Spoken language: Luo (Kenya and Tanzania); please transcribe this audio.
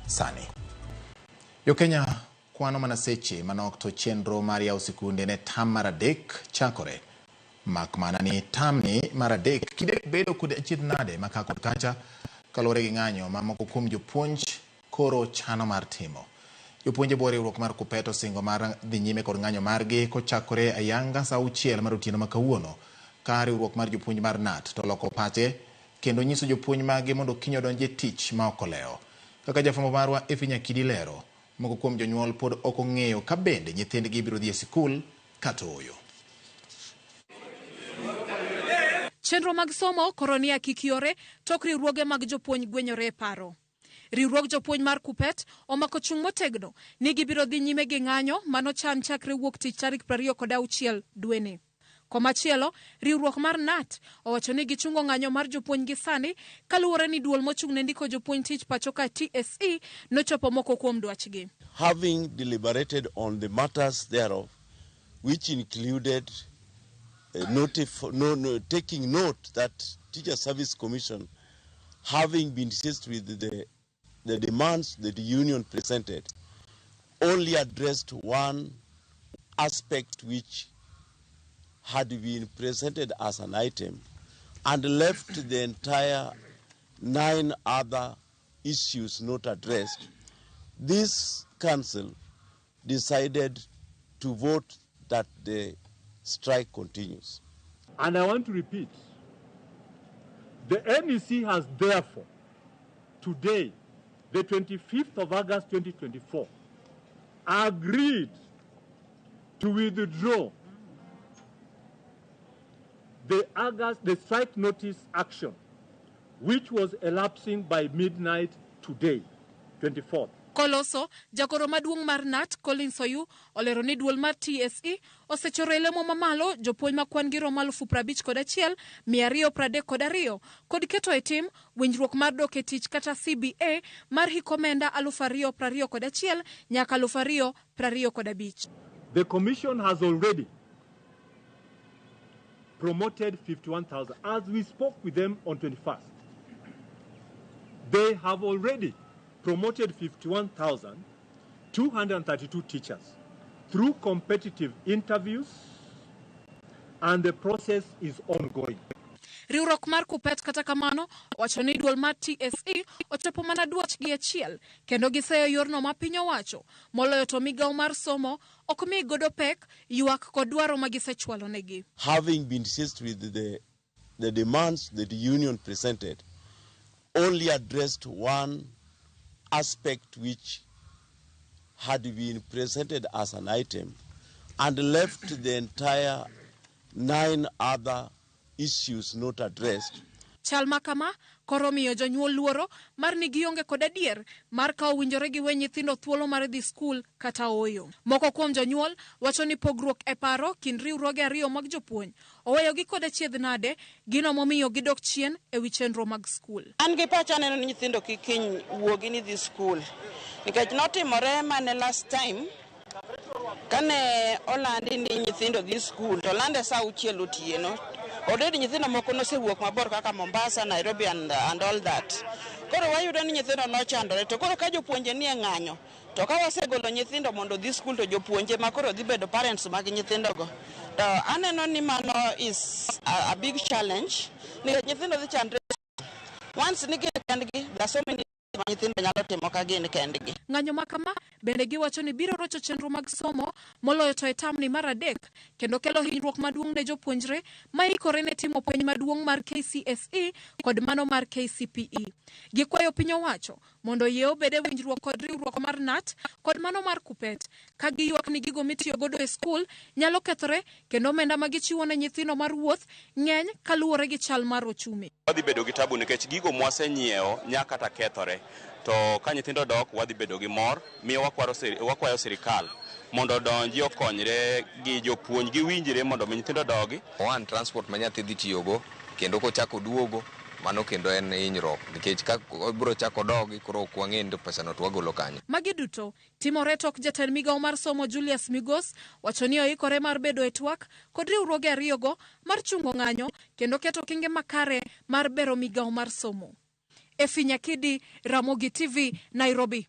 sani. Yo Kenya kwano manaseche manok to chenro mar yawo sikunde ne tam mar adek chakore. Mak mana ni tam ni mar adek kidek bedo kod achid nade maka kod kacha kalore gi ng'anyo mamoko kuom jopuonj koro chano mar timo. Jopuonje bore riwruok mar KUPPET osingo mar dhi nyime kod ng'anyo margi kochakore ayanga saa 6 mar otieno ma kawuono ka riwruok mar jopuonj mar KNUT to loko pache kendo nyiso jopuonj mage mondo kiny odonje tich ma ok olewo. Kaka jafwambo marwa Jonyuol lero, moko kuom jonyuol pod ok ong'eyo ka bende nyithindgi biro dhi e sikul kata ooyo. Chenro mag somo koronia kikiore tok riwruoge mag jopuonj gwenyore paro. Riwruog jopuonj mar KUPPET omako chung' motegno ni gibiro dhi nyime gi ng'anyo manochan chakre wuok tich tarik 26 dweni. Komachielo, riwruok mar KNUT owacho ni gichungo ng'anyo mar jopuonj gi sani kaluwore ni duol mochung' ne ndiko jopuonj tich pachoka TSE nochopo moko kuom dwachgi. Having deliberated on the matters thereof, which included taking note that Teacher Service Commission, having been seized with the demands that the union presented, only addressed one aspect which had been presented as an item and left the entire 9 other issues not addressed. This council decided to vote that the strike continues. And I want to repeat, the NEC has therefore, today, the 25th of August 2024, agreed to withdraw the strike notice action, which was elapsing by midnight today, 24th. Koloso, jagoro maduong' mar KNUT, Colin Soyu, olero ni duol mar TSE osechoro elemo mamalo jopuonj makwan gi romo 51,232 kod keto e tim winjruok mar dok e tich kata CBA mar hik omenda 2021 nyaka 2025. The commission has already promoted 51,000. As we spoke with them on 21st, they have already promoted 51,232 teachers through competitive interviews, and the process is ongoing. Riwruok mar KUPPET kata kamano wacho ni duol mar TSE ochopo mana dwachgi achiel kendo giseyo yorno ma piny owacho moloyo to migawo mar somo ok mi godo pek ywak kod dwaro ma gisechwalo negi. Having been seized with the demands that the union presented, only addressed one aspect which had been presented as an item and left the entire 9 other issues not addressed. Chalma kama koro miyo jonyuol luoro mar ni gionge kod adier mar ka owinjore gi we nyithindo thuolo mar dhi skul kata ooyo. Moko kuom jonyuol wacho ni pogruok e paro kind riwruoge ariyo mag jopuonj oweyo gi kod achiedh nade gino momiyo gidok chien e wi chenro mag skul. An gi pacha neno ni nyithindo kikiny wuogi ni dhi skul nikech notimore mane last time kane olandi ni nyithindo dhi skul to lande saa 6 otieno. Already nyithindo moko nosewuok mabor kaka Mombasa, Nairobi and all that. Koro wayudo ni nyithindo nochandore to koro ka jopuonje ni e ng'anyo to ka wasegolo nyithindo mondo dhi skul to jopuonje ma koro dhi bedo parents mag nyithindo go. To aneno ni mano is a big challenge. Ni nyithindo dhi chandre. Once ni gin kendgi, there are so many nyithindo nyalo timo ka gin kendgi. Ng'anyo makama bende giwacho ni biro rocho chenro mag somo moloyo to etamni mar adek kendo kelo hinyruok maduong' ne jopuonjre ma ikore ne timo penj maduong' mar KCSE kod mano mar KCPE. Gikwayo piny owacho mondo yie obede winjruok kod riwruok mar KNUT kod mano mar KUPPET ka giywak ni gigo mitiyo godo e skul nyalo kethore kendo omenda ma gichiwo ne nyithindo mar wuoth ng'eny kaluwore gi chal mar ochumi. Wadhi bedo gi tabu nikech gigo mwasenyiewo nyaka ta kethore. To ka nyithindo dok wadhi bedo gi mor, miyo wakwayo sirikal mondo donji okonyre gi jopuonj gi winjire mondo nyithindo dogi. One transport ma nyathi dhi tiyogo kendo kochako duogo mano kendo en hinyruok nikech ka obiro chako dogi koro ok wang'e ni pesano to wagolo kanyo. Magi duto timore tok jatend migawo mar somo Julius Migos wacho ni oikore mar bedo e twak kod riwruoge ariyogo mar chungo ng'anyo kendo keto kinge makare mar bero migawo mar somo. Efinyakidi, Ramogi TV, Nairobi.